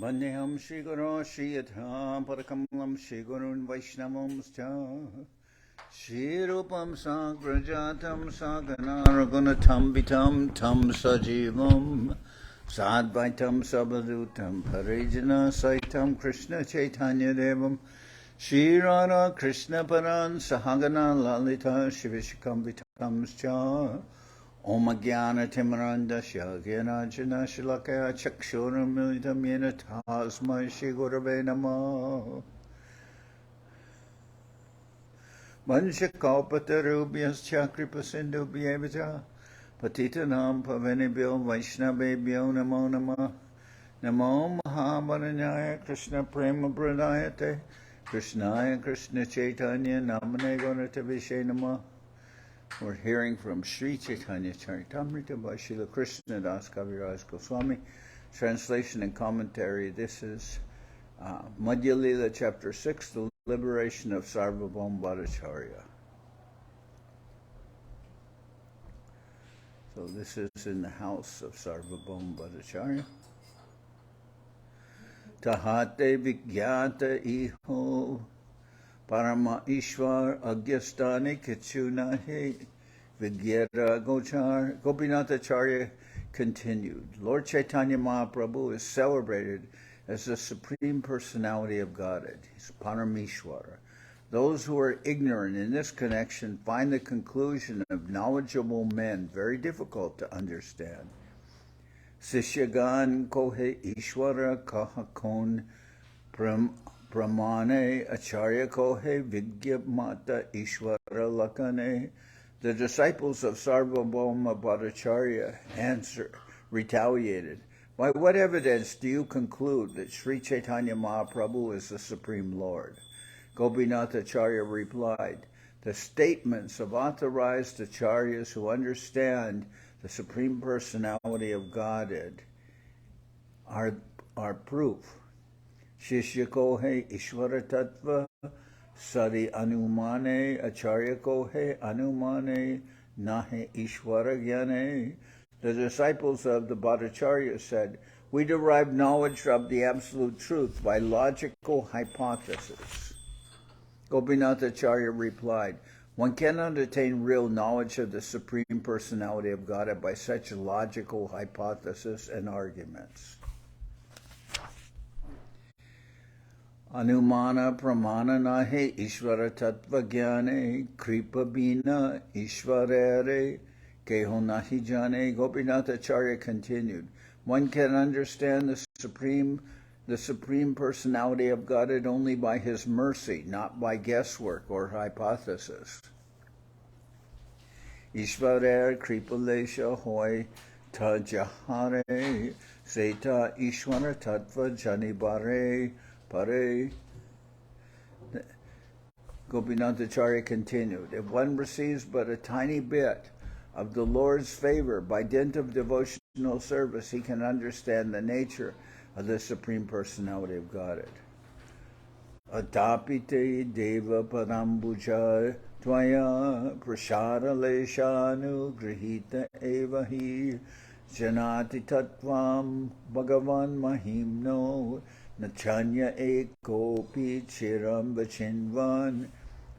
Vandeham Shri Guru Shri Yadham Padakamalam Shri Gurun Vaishnavamscha Shri Rupam Sagrajatam Saganaragunatam Vitam Tam Sajivam Sadvaitam Sabadutam Parijana Saitam Krishna Chaitanya Devam Shri Radha Krishna Paran Sahagana Lalita Shivishikam Vitamscha Om Jnana Timarandasya Gyanajana Shilakaya Chakshuram Militam Yena Tasmai Shri Gurave Namah Vanshakapatarubhyascha Kripasindubhyevata Patitanam Pavanibhyo Vaishnavebhyo Namo Namah Namo Mahavaranyaya Krishna Prema Pradayate Krishnaya Krishna Chaitanya Namane Gunatavishe Namah. We're hearing from Sri Chaitanya Charitamrita by Srila Krishnadas Kaviraj Goswami. Translation and commentary. This is Madhya-lila chapter 6, the liberation of Sarvabhauma Bhattacharya. So this is in the house of Sarvabhauma Bhattacharya. Tahate vigyata iho Parama Ishwar Agyastani Kichunahe Vigyara Gochar. Gopinathacharya continued. Lord Chaitanya Mahaprabhu is celebrated as the Supreme Personality of Godhead. He's Parameshwara. Those who are ignorant in this connection find the conclusion of knowledgeable men very difficult to understand. Sishyagan Kohe Ishwara Kahakon Brahmane Acharya Kohe Vigya Mata Ishwara Lakane. The disciples of Sarvabhauma Bhattacharya retaliated. By what evidence do you conclude that Sri Chaitanya Mahaprabhu is the Supreme Lord? Gopinathacharya replied, the statements of authorized acharyas who understand the Supreme Personality of Godhead are proof. Shishya Kohe Ishvara Tattva Sari Anumane Acharya Kohe Anumane Nahe Ishvara Gyane. The disciples of the Bhattacharya said, we derive knowledge of the absolute truth by logical hypothesis. Gopinathacharya replied, one cannot attain real knowledge of the Supreme Personality of Godhead by such logical hypothesis and arguments. Anumana pramana nahe Ishvara tattva gyane kripa bina Ishvarere keho nahi jane. Gopinathacharya continued, one can understand the Supreme Personality of Godhead only by His mercy, not by guesswork or hypothesis. Ishvarer kripalesha hoy tajahare seta Ishvara tattva janibare pare. Gopinathacharya continued, if one receives but a tiny bit of the Lord's favor by dint of devotional service, he can understand the nature of the Supreme Personality of Godhead. Atapite deva parambuja tvaya prashara leshanu grihita evahi janati tattvam bhagavan mahimno nachanya ekopi chiram vachinvan.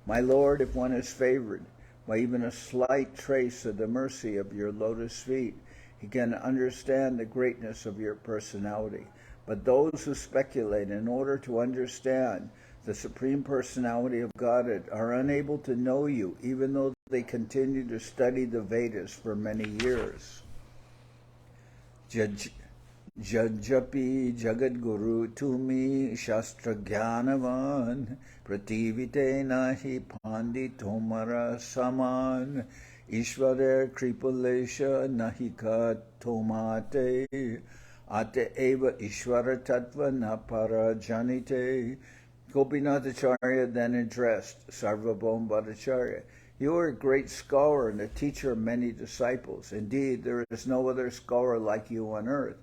My Lord, if one is favored by even a slight trace of the mercy of your lotus feet, he can understand the greatness of your personality. But those who speculate in order to understand the Supreme Personality of Godhead are unable to know you, even though they continue to study the Vedas for many years. Jajapi Jagadguru Tumi Shastra Jnanavan Prativite Nahi Pandi Tomara Saman Ishvarer Kripalesha Nahika Tomate Ate Eva Ishvara Tattva Napara Janite. Gopinathacharya then addressed Sarvabhauma Bhattacharya. You are a great scholar and a teacher of many disciples. Indeed, there is no other scholar like you on earth.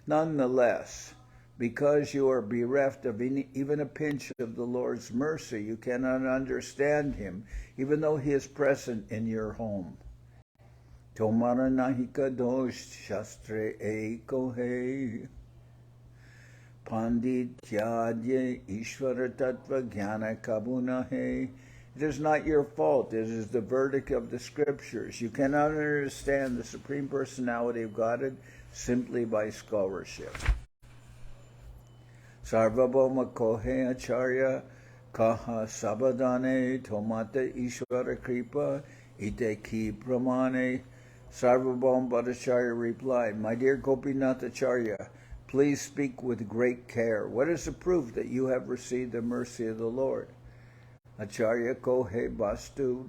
Nonetheless, because you are bereft of even a pinch of the Lord's mercy, you cannot understand Him, even though He is present in your home. Tomara nahika dosh shastre eko he. Pandityadya Ishvara Tattva Jnana Kabunahe. It is not your fault. It is the verdict of the scriptures. You cannot understand the Supreme Personality of Godhead simply by scholarship. Sarvabhauma Bhattacharya Kaha Sabadane Tomata Ishvara Kripa Ite Ki Pramane. Sarvabhauma Bhattacharya replied, My dear Gopinathacharya, please speak with great care. What is the proof that you have received the mercy of the Lord? Acharya kohe bastu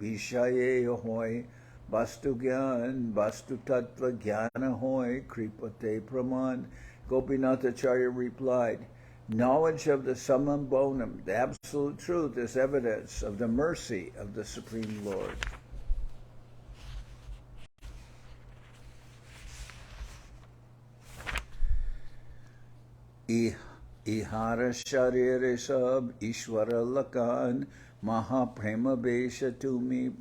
vishaye hoy bastu gyan bastu tattva jnana hoy kripate praman. Gopinathacharya replied, knowledge of the summum bonum, the absolute truth, is evidence of the mercy of the Supreme Lord. Ihara sharire sab Ishwara lakan Mahaprema besha tumi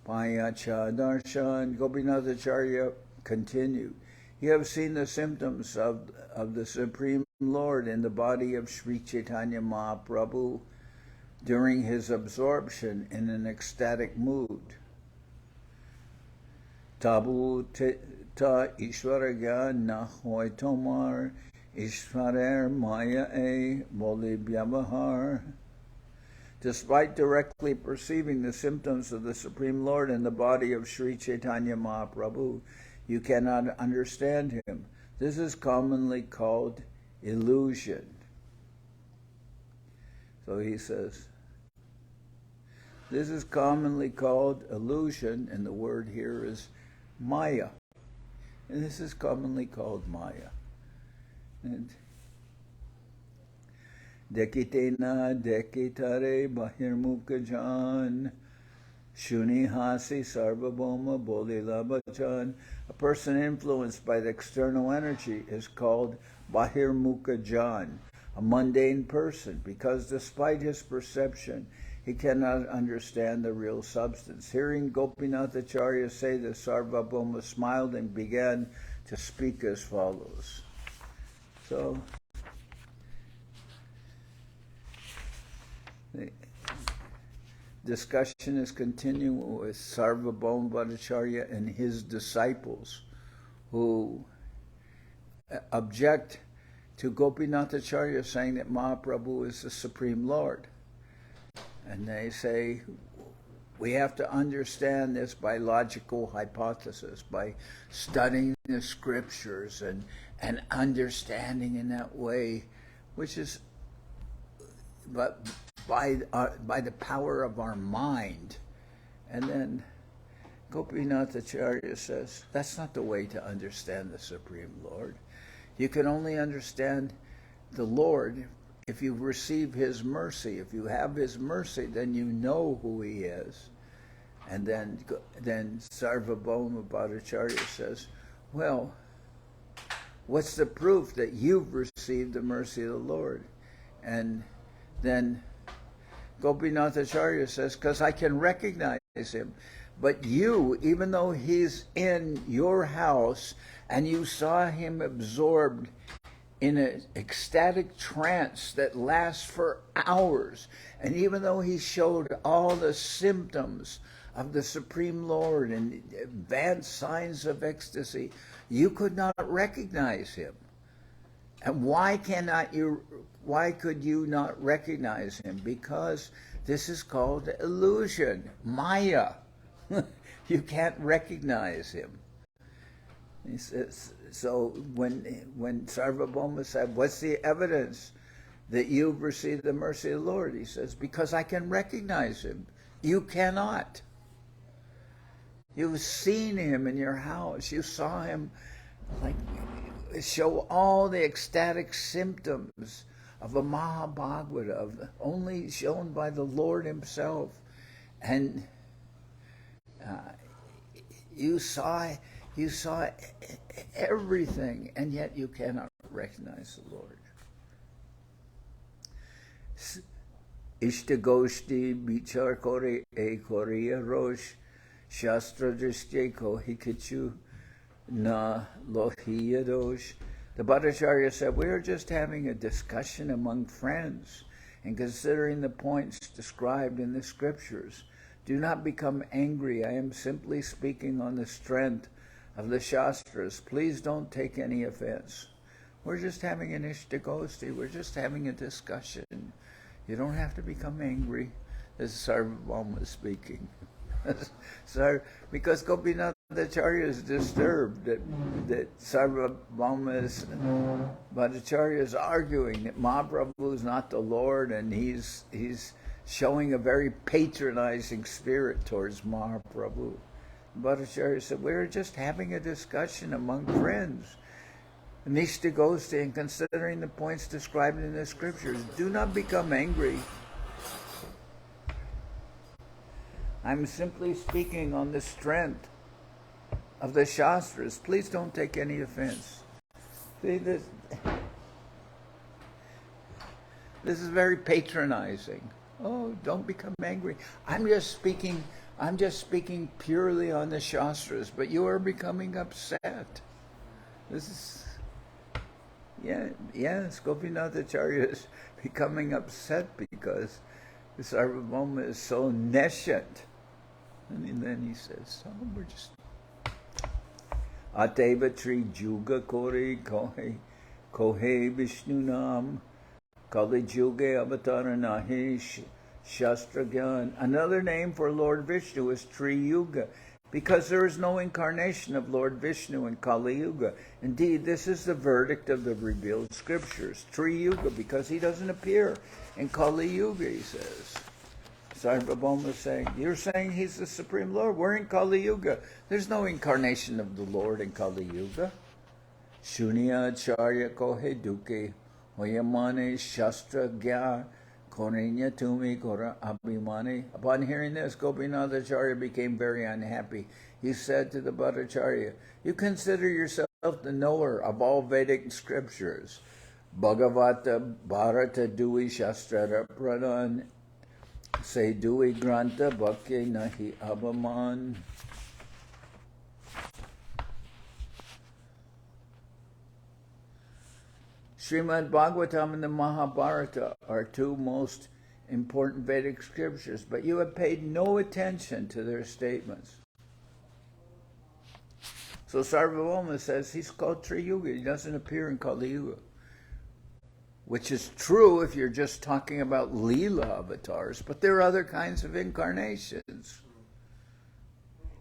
payacha darshan. Gopinathacharya continued, You have seen the symptoms of the Supreme Lord in the body of Sri Chaitanya Mahaprabhu during his absorption in an ecstatic mood. Tabu ta Ishwara gyan na hoy tomar Ishwarer Maya e Boli Vyavahar. Despite directly perceiving the symptoms of the Supreme Lord in the body of Sri Chaitanya Mahaprabhu, you cannot understand him. This is commonly called illusion. So he says, this is commonly called illusion, and the word here is Maya. And this is commonly called Maya. And Dekitena dekitare bahirmukajan shunihasi sarvabhauma bhattacharya. A person influenced by the external energy is called bahirmukajan, a mundane person, because despite his perception, he cannot understand the real substance. Hearing Gopinathacharya say this, Sarvabhauma smiled and began to speak as follows. So, the discussion is continuing with Sarvabhauma Bhattacharya and his disciples who object to Gopinathacharya saying that Mahaprabhu is the Supreme Lord. And they say, we have to understand this by logical hypothesis, by studying the scriptures and understanding in that way, which is but by the power of our mind. And then Gopinathacharya says, that's not the way to understand the Supreme Lord. You can only understand the Lord if you receive his mercy. If you have his mercy, then you know who he is. And then Sarvabhauma Bhattacharya says, well, what's the proof that you've received the mercy of the Lord? And then Gopinathacharya says, because I can recognize him. But you, even though he's in your house and you saw him absorbed in an ecstatic trance that lasts for hours, and even though he showed all the symptoms of the Supreme Lord and advanced signs of ecstasy, you could not recognize him. And why could you not recognize him? Because this is called illusion, Maya. You can't recognize him. He says, so when Sarvabhauma said, what's the evidence that you've received the mercy of the Lord? He says, because I can recognize him. You cannot. You've seen him in your house. You saw him show all the ecstatic symptoms of a Mahabhagavata, only shown by the Lord himself. And you saw everything, and yet you cannot recognize the Lord. Ishtagoshti bichar kore e korea rosh shastra drishye ko hikichu na lohiya dosh The Bhattacharya said, we are just having a discussion among friends and considering the points described in the scriptures. Do not become angry. I am simply speaking on the strength of the Shastras. Please don't take any offense. We're just having an Ishtagosti. We're just having a discussion. You don't have to become angry. This is Sarvabhauma speaking. Because Gopinathacharya is disturbed that Sarvabhauma Bhattacharya is arguing that Mahaprabhu is not the Lord, and he's showing a very patronizing spirit towards Mahaprabhu. Bhattacharya said, we're just having a discussion among friends. Nishtagosti, and considering the points described in the scriptures. Do not become angry. I'm simply speaking on the strength of the Shastras. Please don't take any offense. See, this is very patronizing. Oh, don't become angry. I'm just speaking purely on the Shastras, but you are becoming upset. This is, yes, Gopinathacharya is becoming upset because the Sarvabhauma is so nescient. And then he says, oh, we're just... Ateva tri juga kore kohe Vishnu nam kali juga avatara nahi shastra gyan. Another name for Lord Vishnu is Tri Yuga, because there is no incarnation of Lord Vishnu in Kali Yuga. Indeed, this is the verdict of the revealed scriptures. Tri Yuga, because he doesn't appear in Kali Yuga, he says. Sarvabhauma is saying, you're saying he's the Supreme Lord. We're in Kali Yuga. There's no incarnation of the Lord in Kali Yuga. Shunya charya kohe duke hoyamane shastra gya korenya tumi kora abhimane. Upon hearing this, Gopinathacharya became very unhappy. He said to the Bhattacharya, you consider yourself the knower of all Vedic scriptures. Bhagavata Bharata Dui Shastrara Pradhan Se Dui Granta Bhakya Nahi Abhaman. Srimad Bhagavatam and the Mahabharata are two most important Vedic scriptures, but you have paid no attention to their statements. So Sarvabhauma says he's called Tri Yuga. He doesn't appear in Kali Yuga. Which is true if you're just talking about Leela avatars, but there are other kinds of incarnations.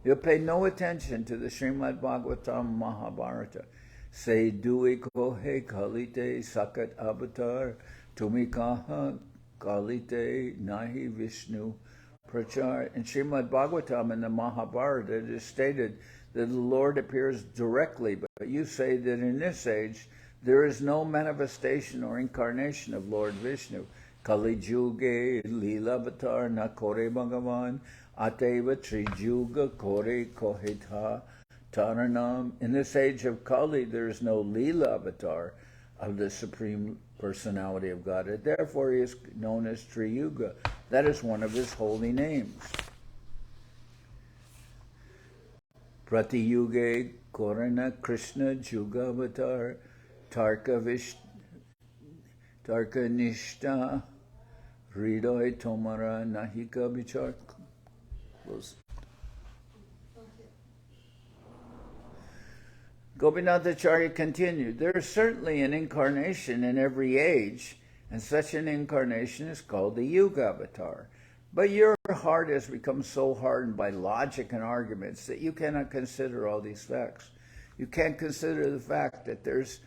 You'll pay no attention to the Srimad Bhagavatam Mahabharata. Se dui kohe kalite sakat avatar tumikaha kalite nahi Vishnu prachar. In Srimad Bhagavatam and the Mahabharata, it is stated that the Lord appears directly, but you say that in this age there is no manifestation or incarnation of Lord Vishnu. Kali Juge Lila Avatar na Kore Bhagavan Ateva Trijuga Kore Kohita Taranam. In this age of Kali, there is no Lila Avatar of the Supreme Personality of Godhead. Therefore, he is known as Tri Yuga. That is one of his holy names. Prati Yuge Korana Krishna Juga Avatar Tarka Nishta Hridoy Tomara Nahika Vichar. Gopinathacharya continued, there is certainly an incarnation in every age, and such an incarnation is called the Yuga Avatar. But your heart has become so hardened by logic and arguments that you cannot consider all these facts. You can't consider the fact that there's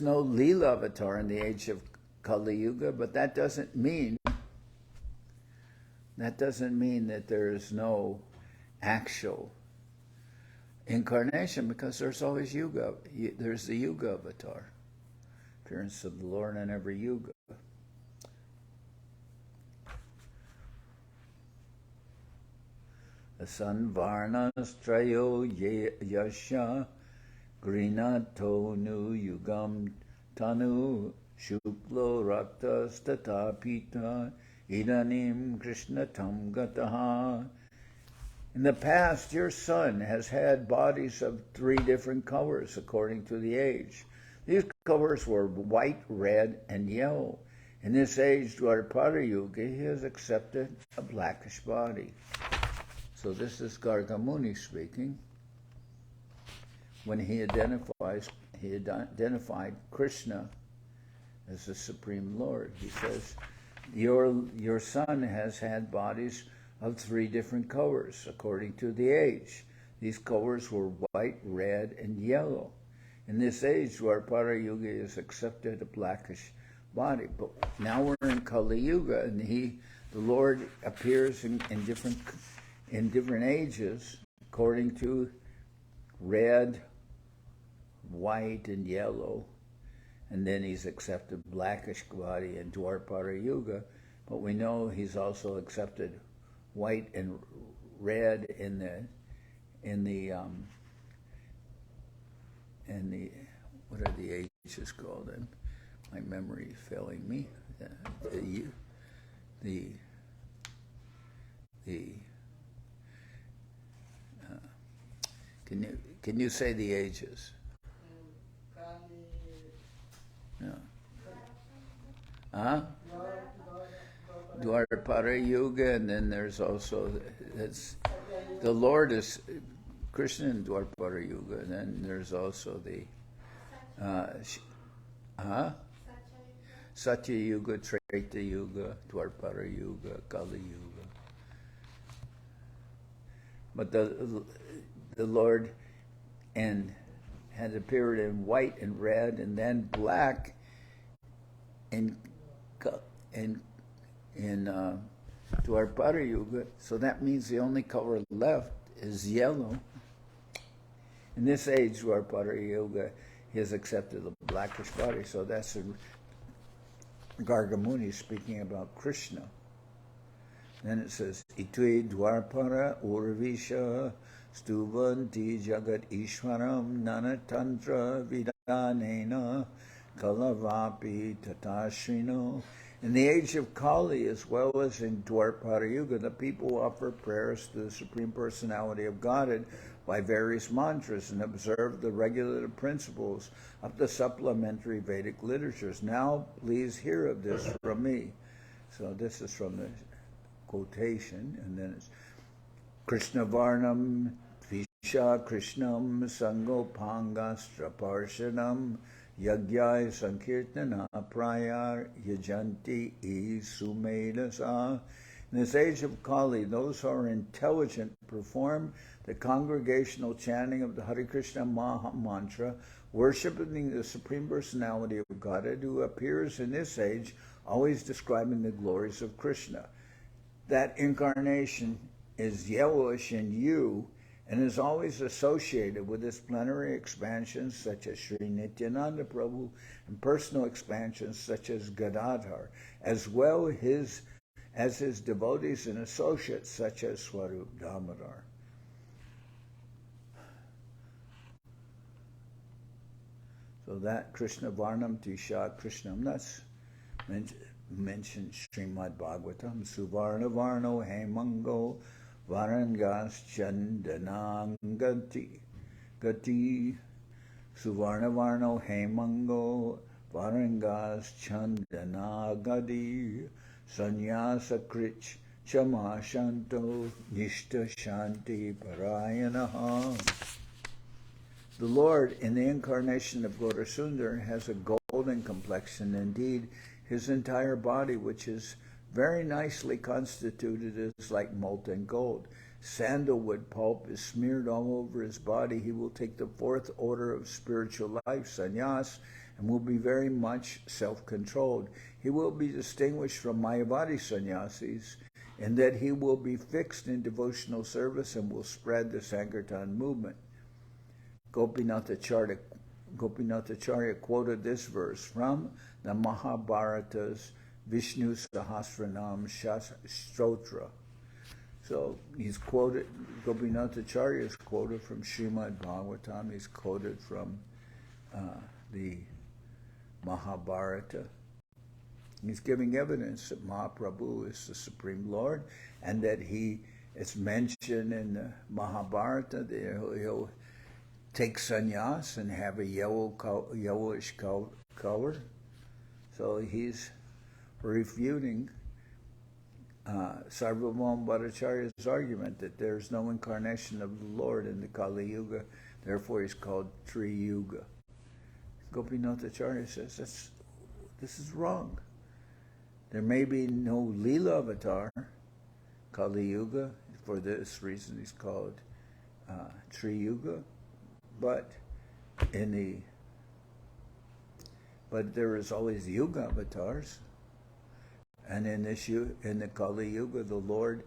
no Leela Avatar in the age of Kali Yuga, but that doesn't mean that there is no actual incarnation, because there's always Yuga. There's the Yuga Avatar, appearance of the Lord in every Yuga. Asanvarnas trayo yasha grinato nu yugam tanu shuklo raktas tatapita idanim krishna tam gataha. In the past, your son has had bodies of 3 different colors according to the age. These covers were white, red, and yellow. In this age, Dwapara Yuga, he has accepted a blackish body. So this is Gargamuni speaking. When he identified Krishna as the Supreme Lord. He says, your son has had bodies of 3 different colors according to the age. These colors were white, red, and yellow. In this age, Dwapara Yuga is accepted a blackish body. But now we're in Kali Yuga, and the Lord appears in different ages according to red, white, and yellow. And then he's accepted blackish body in Dwapara Yuga, but we know he's also accepted white and red in the what are the ages called? And my memory is failing me. Can you say the ages? No. Dwapara Yuga, and then there's also the Lord is Krishna in Dwapara Yuga, and then there's also the Satya Yuga, Treta Yuga, Dwapara Yuga, Kali Yuga. But the Lord had appeared in white and red, and then black in Dwapara Yuga. So that means the only color left is yellow. In this age, Dwapara Yuga, he has accepted the blackish body. So that's Gargamuni speaking about Krishna. Then it says, Itui Dwapara Urvisha Stuvanti Jagat Ishwaram Nanatantra Vidanena Kalavapi Tatashrino. In the age of Kali, as well as in Dwapara Yuga, the people offer prayers to the Supreme Personality of Godhead by various mantras and observe the regulative principles of the supplementary Vedic literatures. Now, please hear of this from me. So this is from the quotation, and then it's Krishna Varnam Visha Krishnam Sangopangastra Parshanam Yagyai Sankirtana Prayar Yajanti E Sumedasa. In this age of Kali, those who are intelligent perform the congregational chanting of the Hare Krishna Maha Mantra, worshiping the Supreme Personality of Godhead, who appears in this age always describing the glories of Krishna. That incarnation is yellowish in hue and is always associated with his plenary expansions such as Sri Nityananda Prabhu and personal expansions such as Gadadhar, as well as his devotees and associates such as Swarup Damodar. So that Krishna Varnam Tisha Krishnam, that's mentioned Srimad Bhagavatam, Suvarna Varno Hemango Varangas Chandanangati Gati Suvarna Varno Hemango Varangas Chandanagadi Sanyasa Krich Chama Shanto Nishta Shanti Parayanaha. The Lord, in the incarnation of Gaurasundar, has a golden complexion. Indeed, his entire body, which is very nicely constituted, is like molten gold. Sandalwood pulp is smeared all over his body. He will take the 4th order of spiritual life, sannyas, and will be very much self-controlled. He will be distinguished from Mayavadi sannyasis in that he will be fixed in devotional service and will spread the Sankirtan movement. Gopinathacharya quoted this verse from the Mahabharata's Vishnu Sahasranam Stotra. So he's quoted, Gopinathacharya is quoted from Srimad Bhagavatam, he's quoted from the Mahabharata. He's giving evidence that Mahaprabhu is the Supreme Lord, and that it's mentioned in the Mahabharata that take sannyas and have a yellowish color. So he's refuting Sarvabhauma Bhattacharya's argument that there's no incarnation of the Lord in the Kali Yuga, therefore he's called Tri Yuga. Gopinathacharya says this is wrong. There may be no Lila avatar, Kali Yuga, for this reason he's called Tri Yuga, but there is always Yuga avatars. And in the Kali Yuga, the Lord,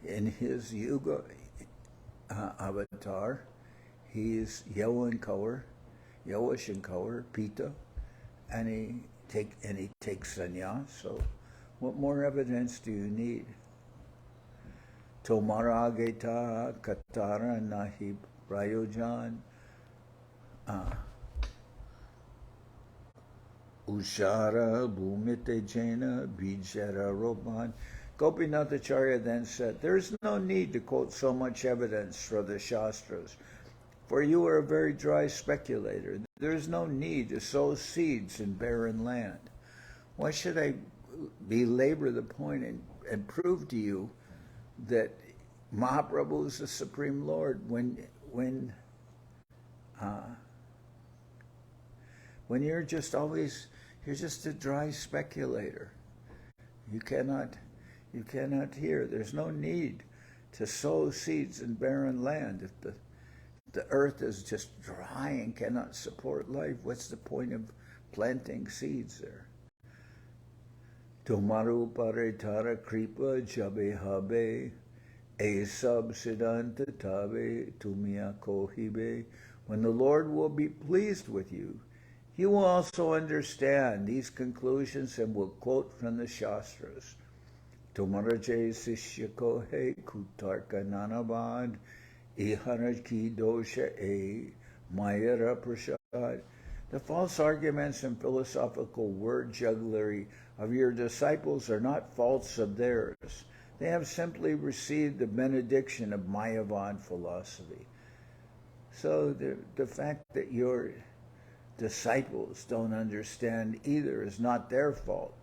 in his Yuga avatar, he is yellowish in color, Pita, and he takes sannyas. So, what more evidence do you need? Tomara geta katara nahi prayojan. Ushara bhumite jena bijara roban. Gopinathacharya then said, there is no need to quote so much evidence for the Shastras, for you are a very dry speculator. There is no need to sow seeds in barren land. Why should I belabor the point and prove to you that Mahaprabhu is the Supreme Lord when you're just a dry speculator. You cannot hear. There's no need to sow seeds in barren land. If the earth is just dry and cannot support life, what's the point of planting seeds there? Tomaru paretara kripa jabe habe, e sab siddhanta tabe tumia kohibe. When the Lord will be pleased with you, you will also understand these conclusions and will quote from the Shastras. Tomaraje sishya kohe kutarka nanabad, iharaki dosha e mayara prasad. The false arguments and philosophical word jugglery of your disciples are not faults of theirs. They have simply received the benediction of Mayavad philosophy. So the fact that your disciples don't understand either is not their fault.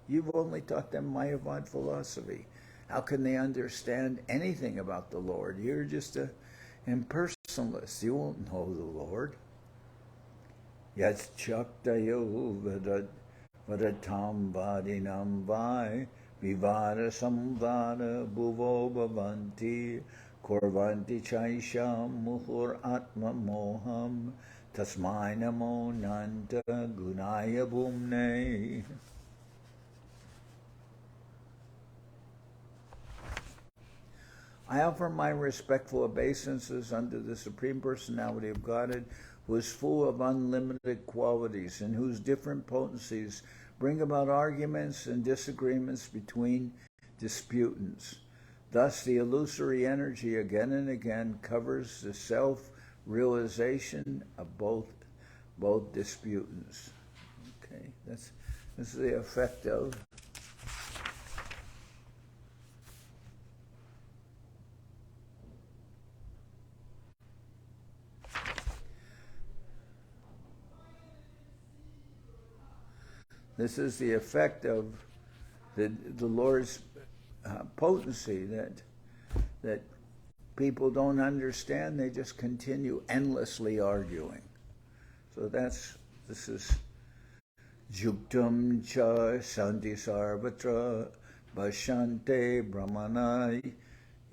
You've only taught them Mayavad philosophy. How can they understand anything about the Lord? You're just an impersonalist. You won't know the Lord. Yats chaktayo vadatam vadinam vai vivada samvada bhuvo bhavanti korvanti chaisham muhur atma moham tasmai namo nanta gunaya bhumne. I offer my respectful obeisances unto the Supreme Personality of Godhead, who is full of unlimited qualities and whose different potencies bring about arguments and disagreements between disputants. Thus, the illusory energy again and again covers the self-realization of both disputants. Okay, this is the effect of the Lord's potency, that people don't understand. They just continue endlessly arguing. So this is Juktam cha santi sarvatra bhashante brahmanai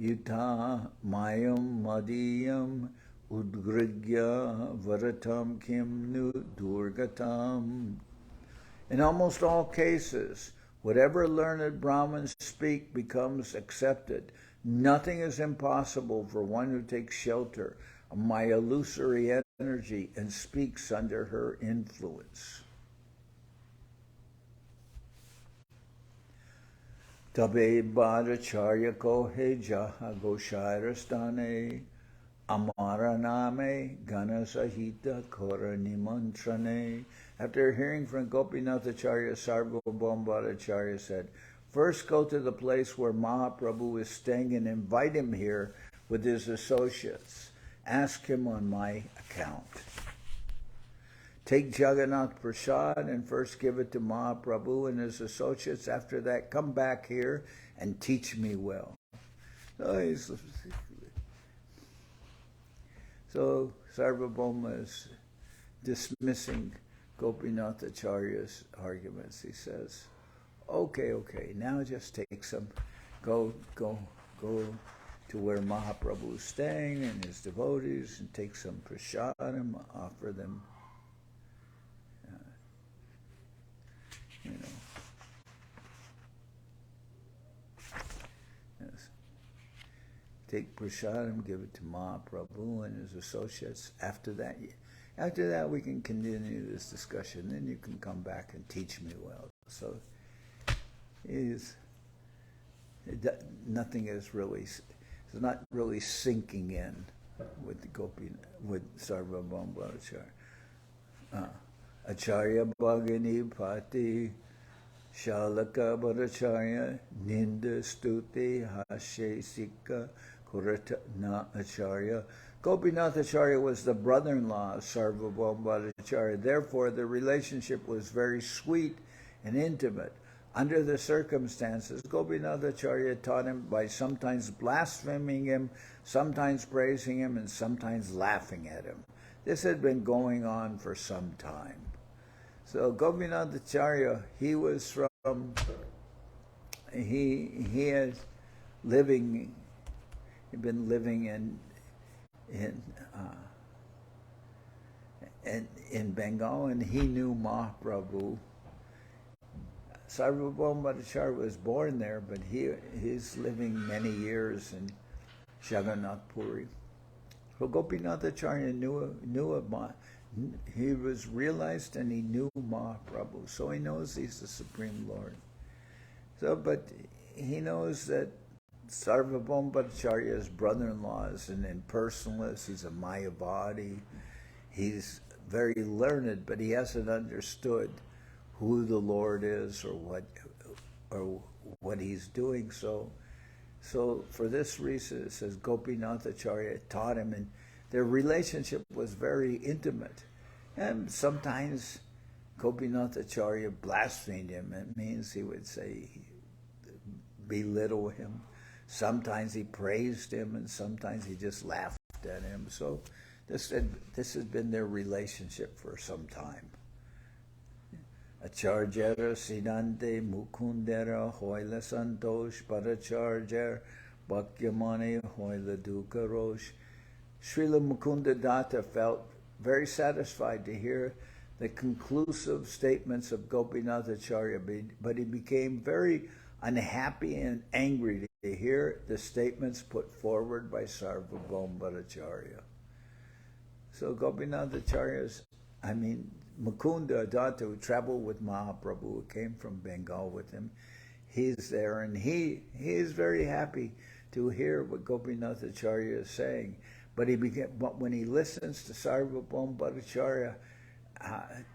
yuta mayam madiyam udgrigya varatam kim nu durgatam. In almost all cases, whatever learned Brahmins speak becomes accepted. Nothing is impossible for one who takes shelter of my illusory energy and speaks under her influence. Tabe Bhattacharya kohe jaha goshairastane amaraname ganasahita kora nimantrane. After hearing from Gopinathacharya, Sarvabhauma Bhattacharya said, first go to the place where Mahaprabhu is staying and invite him here with his associates. Ask him on my account. Take Jagannath Prasad and first give it to Mahaprabhu and his associates. After that, come back here and teach me well. So Sarvabhauma is dismissing Gopinath Acharya's arguments. He says, okay, now just take some, go to where Mahaprabhu is staying and his devotees and take some prasadam, offer them, yes. Take prasadam, give it to Mahaprabhu and his associates. After that we can continue this discussion. Then you can come back and teach me well. So nothing is really, it's not really sinking in with with Sarvabhauma Bhattacharya. Acharya Bhagini Pati Shalaka Bhattacharya Ninda Stuti Hashe Sikha Kurata Na Acharya. Gopinath Acharya was the brother-in-law of Sarvabhauma Bhattacharya. Therefore, the relationship was very sweet and intimate. Under the circumstances, Gopinath Acharya taught him by sometimes blaspheming him, sometimes praising him, and sometimes laughing at him. This had been going on for some time. So Gopinath Acharya, he was from, he'd been living in Bengal, and he knew Mahaprabhu. Sarvabhauma Bhattacharya was born there, but he's living many years in Jagannath Puri. So Gopinath Acharya knew of he was realized and he knew Mahaprabhu, so he knows he's the Supreme Lord. So, but he knows that Sarvabhauma Bhattacharya's brother-in-law is an impersonalist, he's a Mayavadi, he's very learned, but he hasn't understood who the Lord is or what he's doing. So for this reason, it says Gopinath Acharya taught him, and their relationship was very intimate. And sometimes Gopinath Acharya blasphemed him. It means he would say, belittle him. Sometimes he praised him, and sometimes he just laughed at him. So this has been their relationship for some time. Acharjara Siddhante Mukundera Hoila Santosh Paracharjar Bhakyamane Hoila Dukarosh. Srila Mukunda Datta felt very satisfied to hear the conclusive statements of Gopinath Acharya, but he became very unhappy and angry to hear the statements put forward by Sarvabhauma Bhattacharya. So Gopinath Acharya's, Mukunda Datta, who traveled with Mahaprabhu, who came from Bengal with him, he's there, and he is very happy to hear what Gopinath Acharya is saying. But when he listens to Sarvabhauma Bhattacharya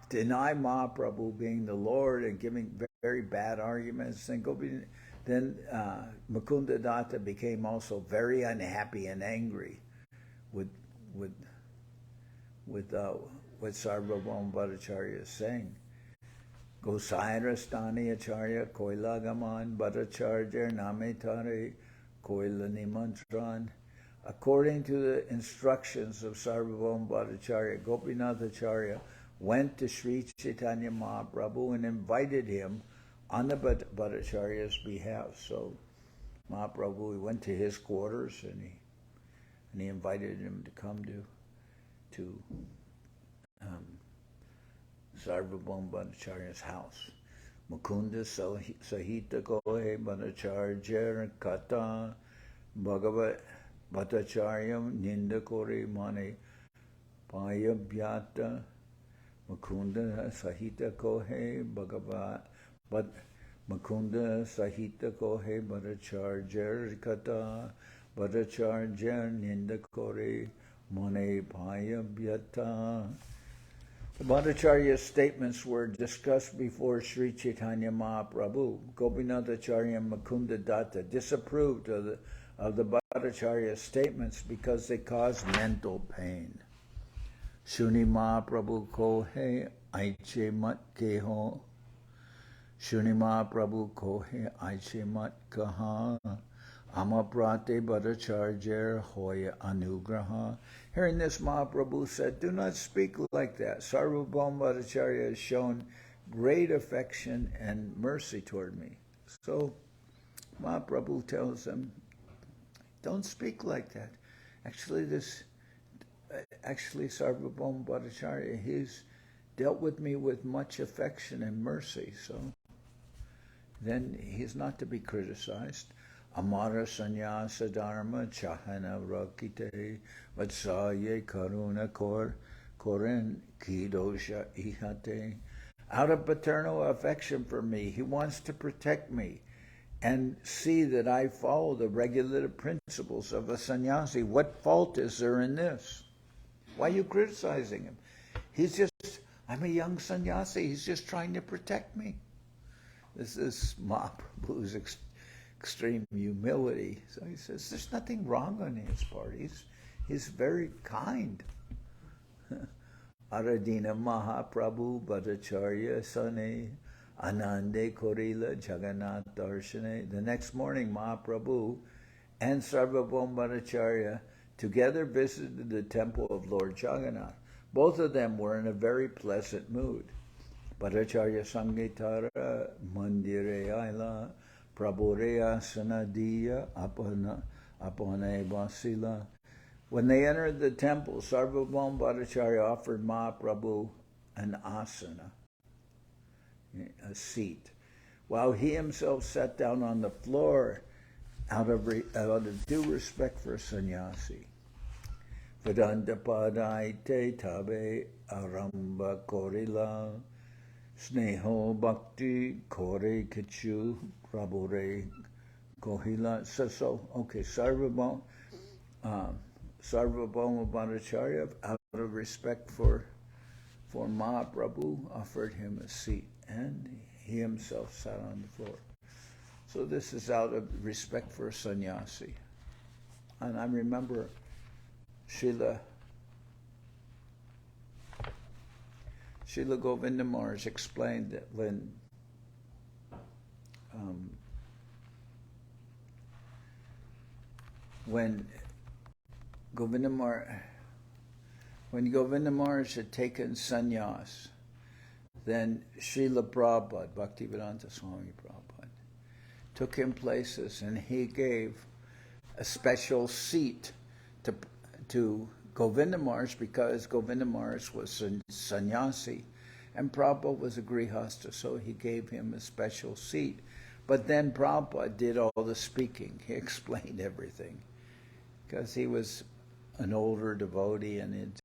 deny Mahaprabhu being the Lord and giving very bad arguments, then Mukunda Datta became also very unhappy and angry with what Sarvabhauma Bhattacharya is saying. Gosaira Stani Acharya Koila Gaman Bhattacharya Nametare Koila Nimantran. According to the instructions of Sarvabhauma Bhattacharya, Gopinath Acharya went to Sri Chaitanya Mahaprabhu and invited him on the Bhattacharya's behalf. So Mahaprabhu, he went to his quarters and he invited him to come to Sarvabhauma Bhattacharya's house. Mukunda Sahita Kohe Bhattacharya Kata Bhagavat Bhattacharyam Ninda Kore Mane Payabhyata. Mukunda Sahita Kohe Bhagavat Mukunda Sahita Kohe Bhattacharya Kata Bhattacharya Ninda Kore Mane Payabhyata. The Bhattacharya's statements were discussed before Sri Chaitanya Mahaprabhu. Gopinath Acharya and Mukunda Datta disapproved of the Bhattacharya statements because they cause mental pain. Shuni Mahaprabhu ko hai aiche mat ke ho. Shuni Mahaprabhu ko hai aiche mat kaha. Amaprate Bhattacharya hoya anugraha. Hearing this, Mahaprabhu said, do not speak like that. Sarvabhauma Bhattacharya has shown great affection and mercy toward me. So Mahaprabhu tells them, don't speak like that. Actually, Sarvabhauma Bhattacharya, he's dealt with me with much affection and mercy. So then he's not to be criticized. Amara Sanyasa Dharma Chahana Rakite Vatsaye Karuna Koren Kidosha Ihate. Out of paternal affection for me, he wants to protect me and see that I follow the regulative principles of a sannyasi. What fault is there in this? Why are you criticizing him? I'm a young sannyasi, he's just trying to protect me. This is Mahaprabhu's extreme humility. So he says, there's nothing wrong on his part. He's very kind. Aradina Mahaprabhu Bhattacharya Sane Anande Korila Jagannath Darshane. The next morning, Mahaprabhu and Sarvabhauma Bhattacharya together visited the temple of Lord Jagannath. Both of them were in a very pleasant mood. Bhattacharya Sangitara Mandire Aila Prabhureya Sanadiya Apane Vasila. When they entered the temple, Sarvabhauma Bhattacharya offered Mahaprabhu an asana, a seat, while he himself sat down on the floor out of due respect for sannyasi. Vedanta padai te tabe aramba korila sneho bhakti kore kichu prabhure kohila. So okay, Sarvabhauma Bhattacharya, out of respect for Mahaprabhu, offered him a seat, and he himself sat on the floor. So this is out of respect for a sannyasi. And I remember Srila Govinda Maharaj explained that when Govinda Maharaj had taken sannyas, then Srila Prabhupada, Bhaktivedanta Swami Prabhupad, took him places, and he gave a special seat to Govinda Maharaj because Govinda Maharaj was a sannyasi and Prabhupada was a grihasta, so he gave him a special seat. But then Prabhupada did all the speaking. He explained everything because he was an older devotee, and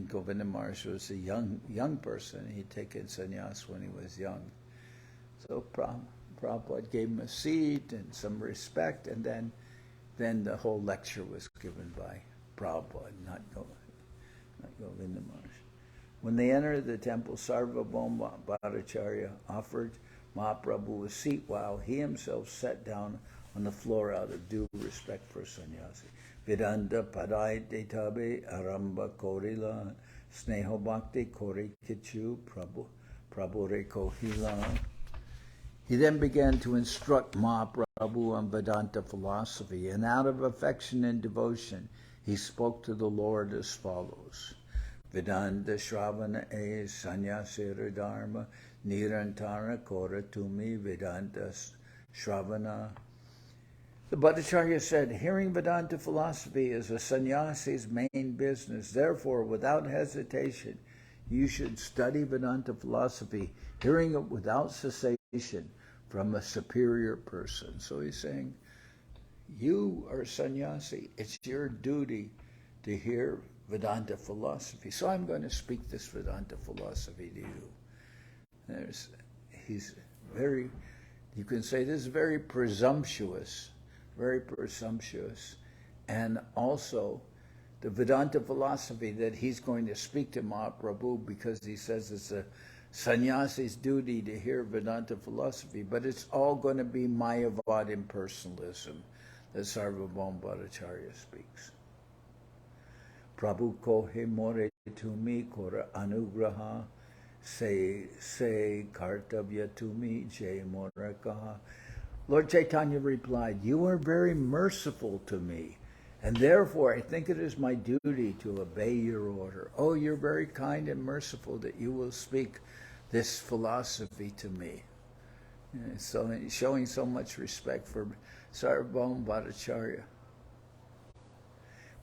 Govinda Maharaj was a young person. He'd taken sannyas when he was young. So Prabhupada gave him a seat and some respect, and then the whole lecture was given by Prabhupada, not Govinda Maharaj. When they entered the temple, Sarvabhauma Bhattacharya offered Mahaprabhu a seat while he himself sat down on the floor out of due respect for sannyasi. Vedanta padai detabe aramba korila sneho bhakti kori kichu prabhure kohila. He then began to instruct Mahaprabhu on Vedanta philosophy, and out of affection and devotion, he spoke to the Lord as follows. Vedanta Shravana e Sanyasira Dharma Nirantara Kora Tumi Vedanta Shravana. The Bhattacharya said, hearing Vedanta philosophy is a sannyasi's main business. Therefore, without hesitation, you should study Vedanta philosophy, hearing it without cessation from a superior person. So he's saying, you are a sannyasi. It's your duty to hear Vedanta philosophy. So I'm going to speak this Vedanta philosophy to you. He's very, you can say this is very presumptuous. And also the Vedanta philosophy that he's going to speak to Mahaprabhu, because he says it's a sannyasi's duty to hear Vedanta philosophy, but it's all going to be Mayavad impersonalism. that Sarvabhauma Bhattacharya speaks. Prabhu kohe more tumi kora anugraha se kartavya tumi jay morakaha. Lord Chaitanya replied, "You are very merciful to me, and therefore I think it is my duty to obey your order. Oh, you're very kind and merciful that you will speak this philosophy to me." So showing so much respect for Sarvabhauma Bhattacharya.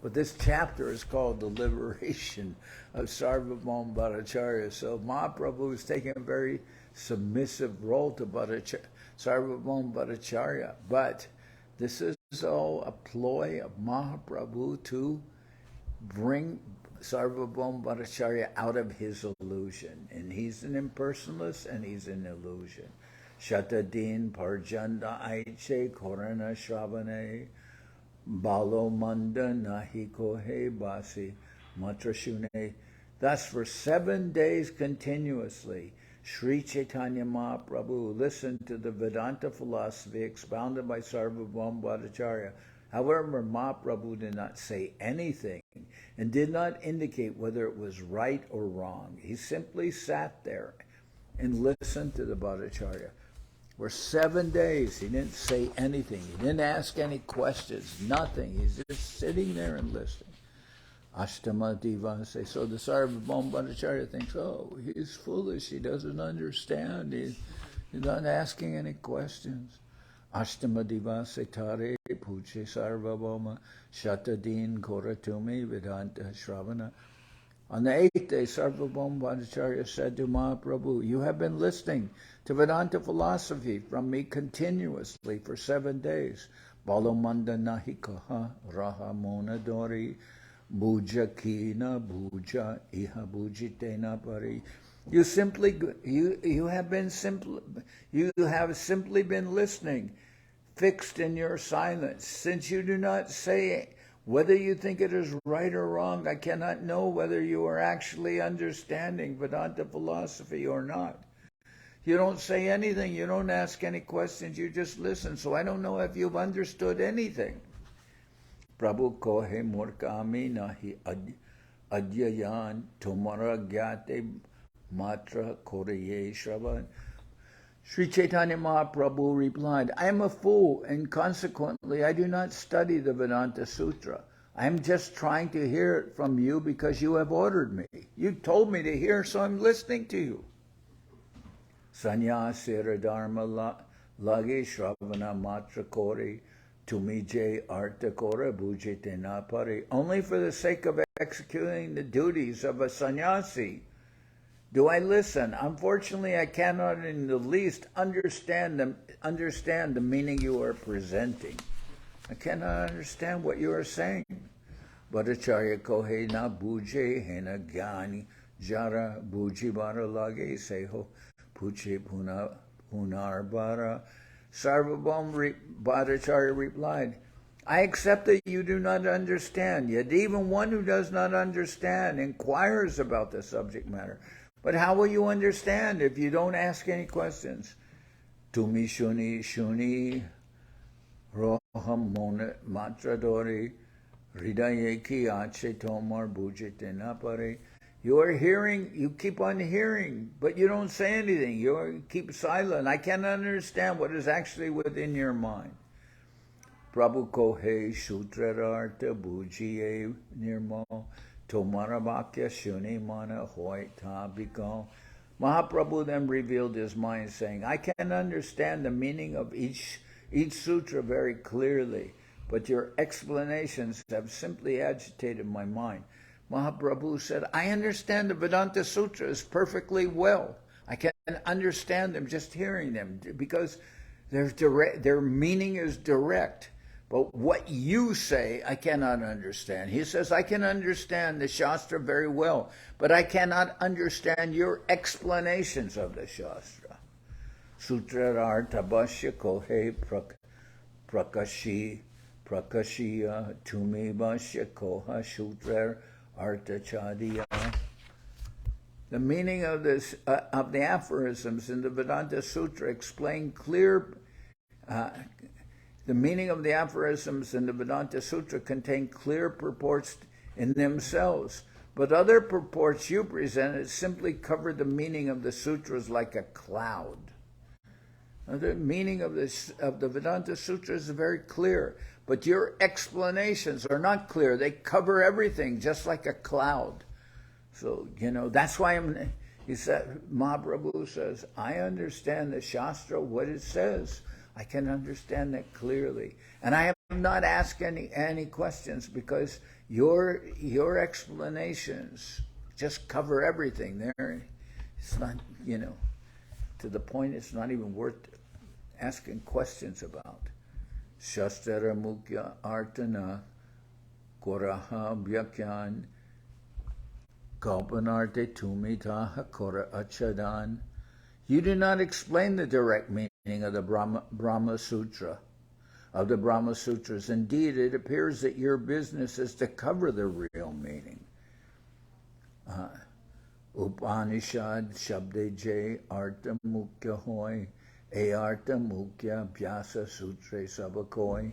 But this chapter is called The Liberation of Sarvabhauma Bhattacharya. So Mahaprabhu is taking a very submissive role to Sarvabhauma Bhattacharya. But this is all a ploy of Mahaprabhu to bring Sarvabhauma Bhattacharya out of his illusion. And he's an impersonalist and he's an illusion. Shatadin parjanda aiche korana shravane balo manda nahi kohe basi matrashune. Thus for 7 days continuously, Sri Chaitanya Mahaprabhu listened to the Vedanta philosophy expounded by Sarvabhauma Bhattacharya. However, Mahaprabhu did not say anything and did not indicate whether it was right or wrong. He simply sat there and listened to the Bhattacharya. For 7 days, he didn't say anything. He didn't ask any questions, nothing. He's just sitting there and listening. Ashtama Divase. So the Sarvabhauma Bhattacharya thinks, oh, he's foolish. He doesn't understand. He's not asking any questions. Ashtama Divase Tare Puche Sarvabhauma Shatadin Koratumi Vedanta Shravana. On the 8th day, Sarvabhauma Bhattacharya said to Mahaprabhu, "You have been listening to Vedanta philosophy from me continuously for 7 days. Balomanda nahikaha raha monadori bhuja kina bhuja iha bhujitena pari." You have simply been listening, fixed in your silence. Since you do not say whether you think it is right or wrong, I cannot know whether you are actually understanding Vedanta philosophy or not. You don't say anything, you don't ask any questions, you just listen. So I don't know if you've understood anything. Prabhu kohe murkami nahi adyayan tumara gyate matra koreye shravan. Sri Chaitanya Mahaprabhu replied, "I am a fool, and consequently I do not study the Vedanta Sutra. I am just trying to hear it from you because you have ordered me. You told me to hear, so I'm listening to you." Sanyasira dharma lage shravana matra kori tumije arta kora bhujite na pari. Only for the sake of executing the duties of a sannyasi do I listen. Unfortunately, I cannot in the least understand the meaning you are presenting. I cannot understand what you are saying. Bhattacharya kohe na bhuje hena gyani jara bhuji bara lage seho puche punarbara. Sarvabhauma Bhattacharya replied, "I accept that you do not understand, yet even one who does not understand inquires about the subject matter. But how will you understand if you don't ask any questions?" Tumi shuni roham matradori hridayeki ache tomar bhujite napare. You are hearing, you keep on hearing, but you don't say anything. You keep silent. I cannot understand what is actually within your mind. Prabhu kohe sutrararta bhujiye nirmo tomarabhakya shuni mana hoy tabiko. Mahaprabhu then revealed his mind, saying, "I can understand the meaning of each sutra very clearly, but your explanations have simply agitated my mind." Mahaprabhu said, "I understand the Vedanta Sutras perfectly well. I can understand them just hearing them because their meaning is direct. But what you say, I cannot understand." He says, "I can understand the Shastra very well, but I cannot understand your explanations of the Shastra." Sutrarartha bhashya kohe prakashiya tumi bhashya koha sutrar artha chadiya. The meaning of the aphorisms in the Vedanta Sutra explain The meaning of the aphorisms in the Vedanta Sutra contain clear purports in themselves, but other purports you presented simply cover the meaning of the sutras like a cloud. Now, the meaning of the Vedanta Sutra is very clear, but your explanations are not clear. They cover everything just like a cloud. So, that's why Mahaprabhu says, I understand the Shastra, what it says. I can understand that clearly. And I have not asked any questions because your explanations just cover everything there. It's not, to the point it's not even worth asking questions about. Shastra Mukhya Artana Koraha Vyakyan Kalpanarte Tumitaha Kora Achadan. You do not explain the direct meaning of the Brahma Sutra, of the Brahma Sutras. Indeed, it appears that your business is to cover the real meaning. Upanishad Shabde Jay Arta Mukhya Hoy Arta Mukhya Vyasa Sutre Sabakoi.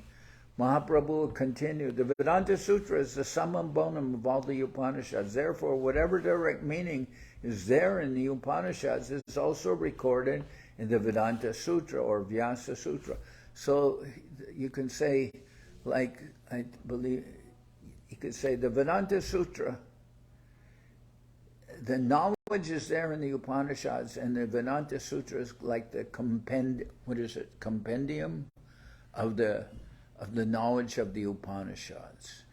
Mahaprabhu continued, the Vedanta Sutra is the summum bonum of all the Upanishads. Therefore, whatever direct meaning is there in the Upanishads is also recorded in the Vedanta Sutra or Vyasa Sutra. So you can say, like, I believe, you could say the Vedanta Sutra, the knowledge is there in the Upanishads, and the Vedanta Sutra is like the compendium of the knowledge of the Upanishads.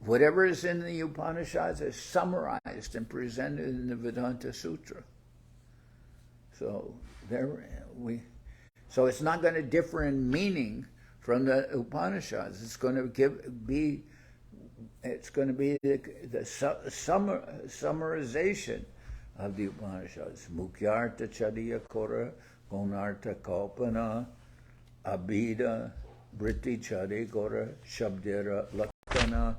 Whatever is in the Upanishads is summarized and presented in the Vedanta Sutra. So it's not going to differ in meaning from the Upanishads. It's going to be the summarization of the Upanishads. Mukyarta Chadiya Kora Gonarta Kalpana Abhida Vritti Chadi Gora Shabdera Lakana.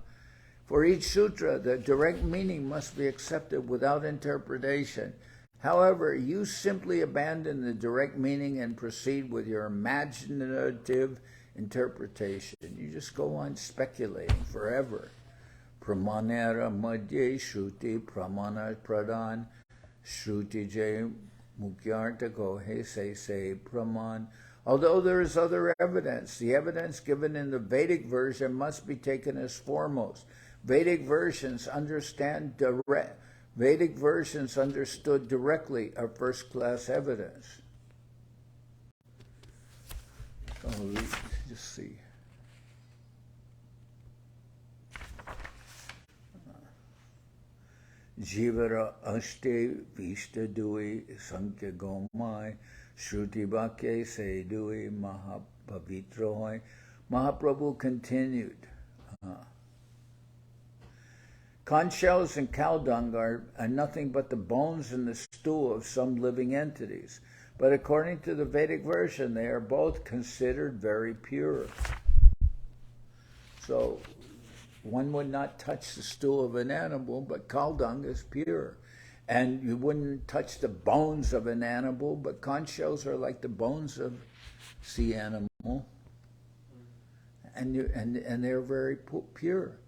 For each sutra, the direct meaning must be accepted without interpretation. However, you simply abandon the direct meaning and proceed with your imaginative interpretation. You just go on speculating forever. Pramanera Madhye Shruti Pramana Pradhan Shruti Jay Mukyarta Gohe Se Praman. Although there is other evidence, the evidence given in the Vedic version must be taken as foremost. Vedic versions understood directly are first-class evidence. Just see. Jivara Ashte Vishta Dui Sankhya Gomai Shruti Bhakya Se Dui Mahapavitrohoi. Mahaprabhu continued. Conch shells and cow dung are nothing but the bones and the stool of some living entities. But according to the Vedic version, they are both considered very pure. So one would not touch the stool of an animal, but cow dung is pure. And you wouldn't touch the bones of an animal, but conch shells are like the bones of sea animal. And they're very pure.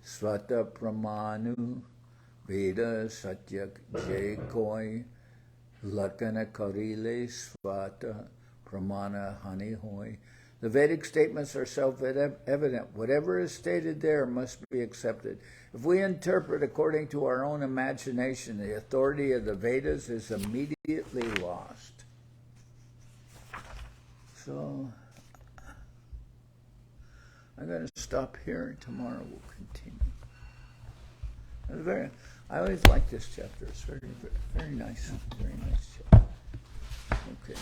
Svata Pramanu Veda Satya Jekoi Lakana Karile Svata Pramana Hani Hoi. The Vedic statements are self-evident. Whatever is stated there must be accepted. If we interpret according to our own imagination, the authority of the Vedas is immediately lost. So I'm going to stop here, and tomorrow we'll continue. I always like this chapter. It's very, very nice. Very nice chapter. Okay.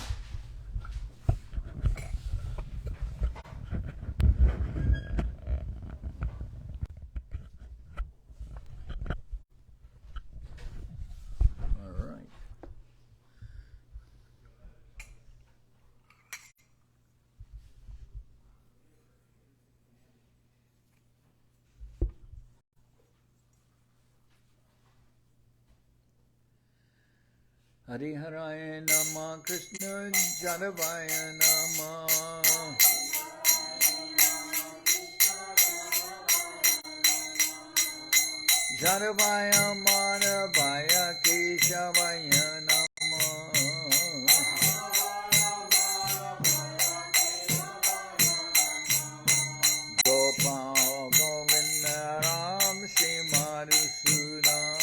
All right. Hari Haraya Nama Krishna Jadavaya Nama Jadavaya Madhavaya Keshavaya Namah Gopal Govinda Ram Shri Madhusudan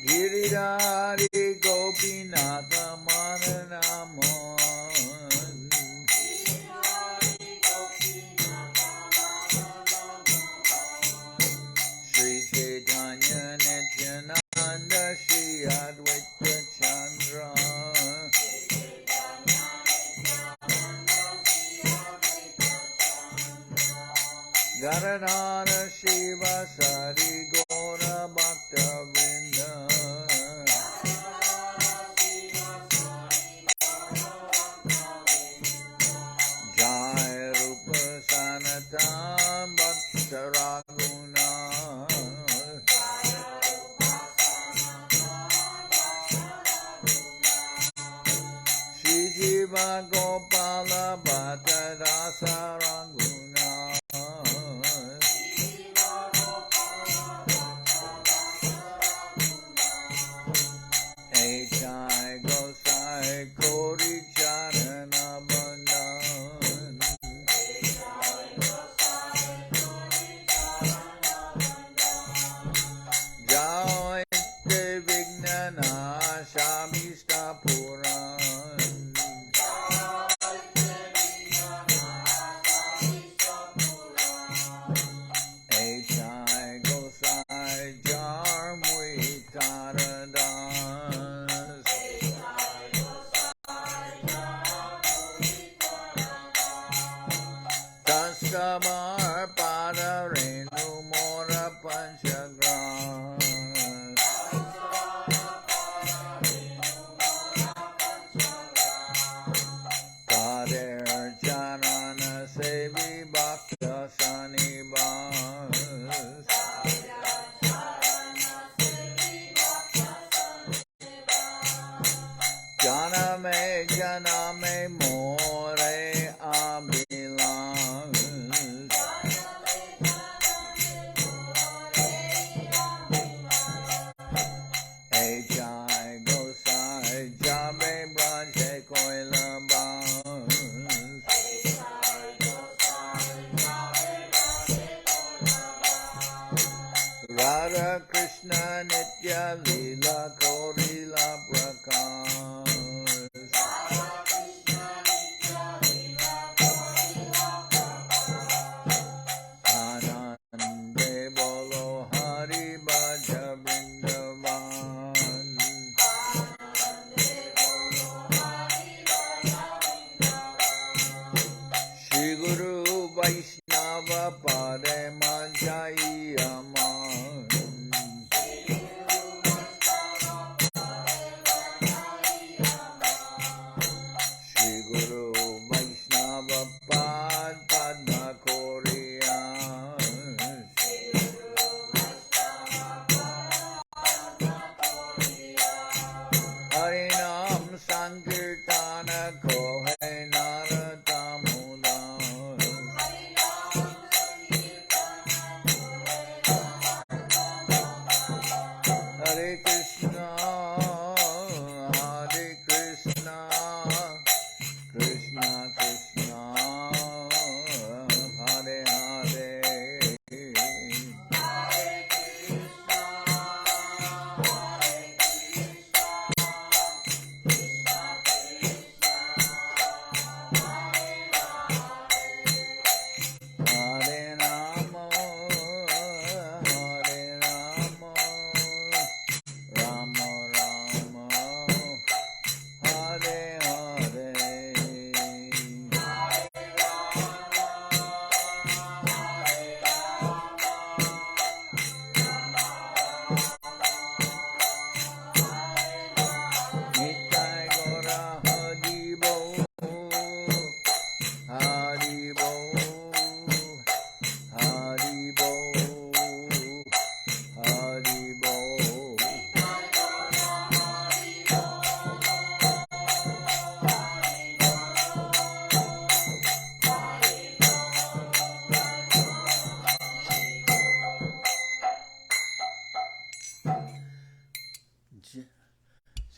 Giridhari Gopinatha Madanaman Sri Chaitanya Nityananda Shri Advaita Chandra Janardan Shiva Sari Gora Bhaktivedanta Jai Rupa Sanatan Bhakta Raguna Shri Jiva Gopala Bhatta Dasa Raguna Echai Gosai Kori Charana Bandhan Jaite Vignana Shamista Puran Echai Gosai Jarmui Taradas Taskamar Pada Renu Mora Panchagram Kader Charana Sevi Bhakta Sanibas Janame More Abilas Echai Gosai Jabe Braje Koilabas Radha Krishna Nitya Lila Korila Prakash Anande Bolo Hari Bhaja Vrindavan Shri Guru Vaishnava Pade Manjai Aman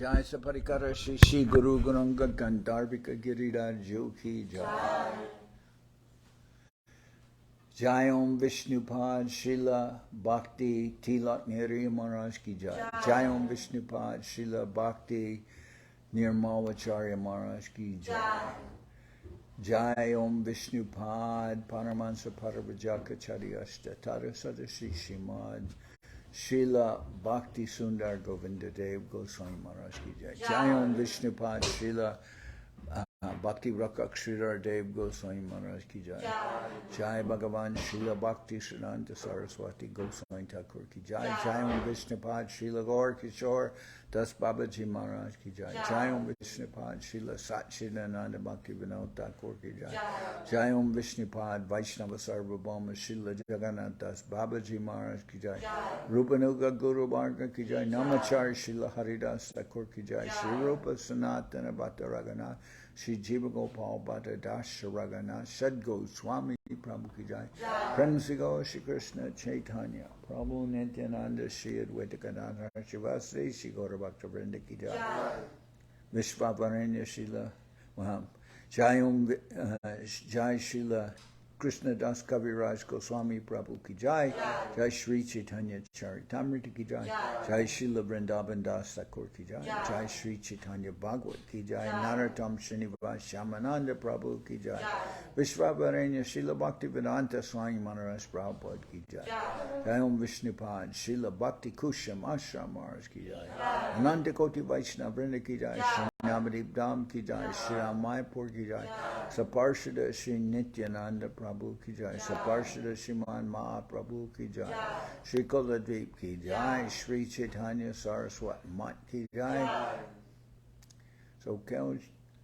Jai Saparikara Shishi Guru Guranga Gandharvika Giriraj Ki Jai. Jai Om Vishnupad Srila Bhakti Tilak Nehru Maharaj Ki Jai. Jai Om Vishnupad Srila Bhakti Nirmalacharya Maharaj Ki Jai. Jai Om Vishnupad Paramahansa Paravajakacharya Ashtatara Sadasi Shrimad Srila Bhakti Sundar Govinda Dev Goswami Maharaj Ki Jai. Jai Om Vishnupad Srila Bhakti Rakak Sridhar Dev Goswami Maharaj Ki Jai. Jai Bhagavan Srila Bhakti Siddhanta Saraswati Goswami Thakur Ki Jai. Jai Om Vishnupad Srila Gaur Kishore Das Babaji Maharaj Ki Jai. Jai Om Vishnupad Srila Satchidananda Bhaktivedanta Thakur Ki Jai. Jai Om Vishnupad Vaishnava Sarvabhauma Srila Jagannath Das Babaji Maharaj Ki Jai. Rupanuga Guru Bharga Ki Jai. Namachari Srila Haridas Thakur Ki Jai. Sri Rupa Sanatana Bhatta Raghunath Sri Jiva Gopal Bhatta Das Raghunath Sadgo Swami Prabhu Ki Jai. Pransigo Shri Krishna Chaitanya Prabhu Nityananda Shri Advaita Gadadhar Shivasri Shri Gaura Bhaktivedanta Ki Jai. Vishvaparanya Srila Jai Srila Krishnadas Kaviraj Goswami Prabhu Ki Jai. Jai Sri Chaitanya Charitamrita Ki Jai. Jai Srila Vrindavan Das Thakur Ki Jai. Jai Sri Chaitanya Bhagavat Ki Jai. Narottam Srinivas Shamananda Prabhu Ki Jai. Vishvaparanya Srila Bhaktivedanta Swami Maharaj Prabhupad Ki Jai. Jai Om Vishnupad Srila Bhakti Kusham Ashram Maharaj Ki Jai. Ananta Koti Vaishnava Vrinda Ki Jai. Navadip Dham Ki Jai. Sri Mayapur Ki Jai. Saparshada Sri Nityananda Prabhu Ki Jai. Saparshada Shriman Mahaprabhu Ki Jai. Sri Kuladvip Ki Jai. Sri Chaitanya Saraswat Mat Ki Jai. Soquel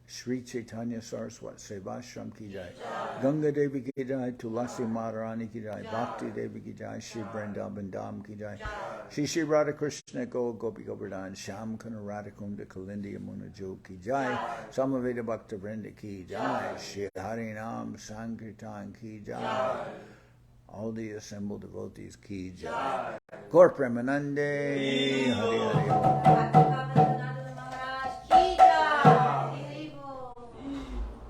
Sri Chaitanya Saraswat Seva Ki Jai. Ganga Devi Ki Jai. Tulasi Madharani Ki Jai. Bhakti Devi Ki Jai. Sri Vrindavan Dham Ki Jai. Shri Radha Krishna Go Gopi Govardhan Sham Kana Radha Kunda Kalindi Yamuna Jo Ki Jai. Samaveda Bhakta Vrinda Ki Jai. Shri Harinam Sankirtan Ki Jai. All the assembled devotees Ki Jai. Gaur Premanande Hari Hari Om.